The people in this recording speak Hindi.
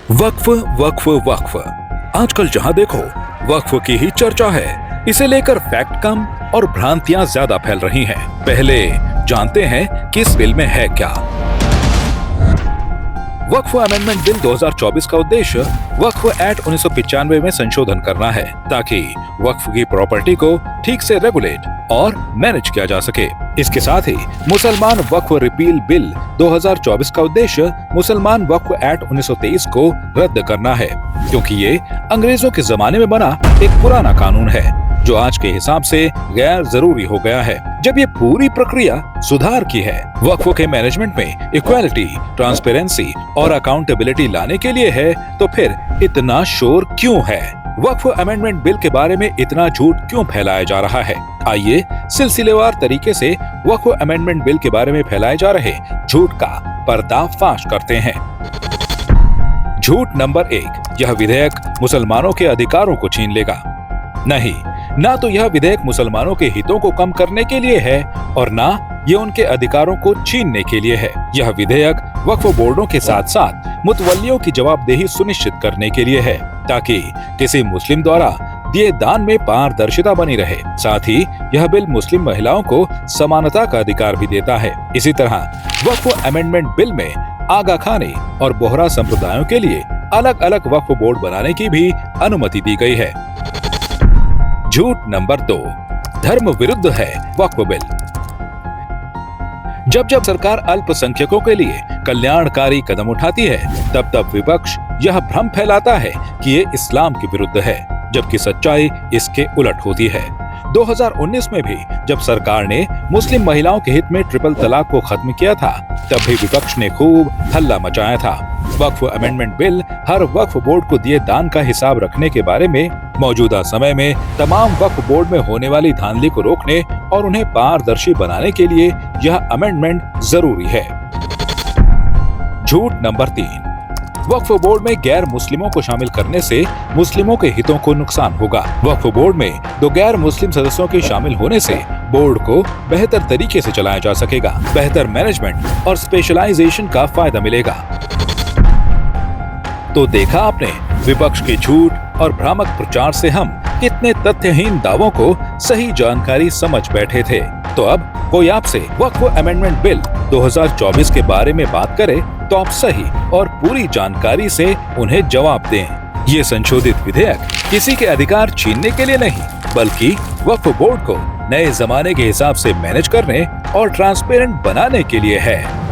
वक्फ वक्फ वक्फ आजकल जहां देखो वक्फ की ही चर्चा है। इसे लेकर फैक्ट कम और भ्रांतियां ज्यादा फैल रही हैं। पहले जानते हैं कि इस बिल में है क्या। वक्फ अमेंडमेंट बिल 2024 का उद्देश्य वक्फ एक्ट 1995 में संशोधन करना है ताकि वक्फ की प्रॉपर्टी को ठीक से रेगुलेट और मैनेज किया जा सके। इसके साथ ही मुसलमान वक्फ रिपील बिल 2024 का उद्देश्य मुसलमान वक्फ एक्ट 1923 को रद्द करना है, क्योंकि ये अंग्रेजों के जमाने में बना एक पुराना कानून है जो आज के हिसाब से गैर जरूरी हो गया है, जब ये पूरी प्रक्रिया सुधार की है। वक्फ के मैनेजमेंट में इक्वालिटी, ट्रांसपेरेंसी और अकाउंटेबिलिटी लाने के लिए है, तो फिर इतना शोर क्यों है? वक्फ अमेंडमेंट बिल के बारे में इतना झूठ क्यों फैलाया जा रहा है? आइए सिलसिलेवार तरीके से वक्फ अमेंडमेंट बिल के बारे में फैलाए जा रहे झूठ का पर्दाफाश करते हैं। झूठ नंबर 1, यह विधेयक मुसलमानों के अधिकारों को छीन लेगा। नहीं, ना तो यह विधेयक मुसलमानों के हितों को कम करने के लिए है और ना ये उनके अधिकारों को छीनने के लिए है। यह विधेयक वक्फ बोर्डों के साथ साथ मुतवल्लियों की जवाबदेही सुनिश्चित करने के लिए है, ताकि किसी मुस्लिम द्वारा दिए दान में पारदर्शिता बनी रहे। साथ ही यह बिल मुस्लिम महिलाओं को समानता का अधिकार भी देता है। इसी तरह वक्फ अमेंडमेंट बिल में आगा खानी और बोहरा संप्रदायों के लिए अलग अलग वक्फ बोर्ड बनाने की भी अनुमति दी गई है। झूठ नंबर 2, धर्म विरुद्ध है वक्फ बिल। जब जब सरकार अल्पसंख्यकों के लिए कल्याणकारी कदम उठाती है, तब तब विपक्ष यह भ्रम फैलाता है कि ये इस्लाम के विरुद्ध है, जबकि सच्चाई इसके उलट होती है। 2019 में भी जब सरकार ने मुस्लिम महिलाओं के हित में ट्रिपल तलाक को खत्म किया था, तब भी विपक्ष ने खूब हल्ला मचाया था। वक्फ अमेंडमेंट बिल हर वक्फ बोर्ड को दिए दान का हिसाब रखने के बारे में मौजूदा समय में तमाम वक्फ बोर्ड में होने वाली धांधली को रोकने और उन्हें पारदर्शी बनाने के लिए यह अमेंडमेंट जरूरी है। झूठ नंबर 3, वक्फ बोर्ड में गैर मुस्लिमों को शामिल करने से मुस्लिमों के हितों को नुकसान होगा। वक्फ बोर्ड में 2 गैर मुस्लिम सदस्यों के शामिल होने से बोर्ड को बेहतर तरीके से चलाया जा सकेगा, बेहतर मैनेजमेंट और स्पेशलाइजेशन का फायदा मिलेगा। तो देखा आपने, विपक्ष के झूठ और भ्रामक प्रचार से हम कितने तथ्यहीन दावों को सही जानकारी समझ बैठे थे। तो अब कोई आपसे वक्फ अमेंडमेंट बिल 2024 के बारे में बात करे तो आप सही और पूरी जानकारी से उन्हें जवाब दें। ये संशोधित विधेयक किसी के अधिकार छीनने के लिए नहीं, बल्कि वक्फ बोर्ड को नए जमाने के हिसाब से मैनेज करने और ट्रांसपेरेंट बनाने के लिए है।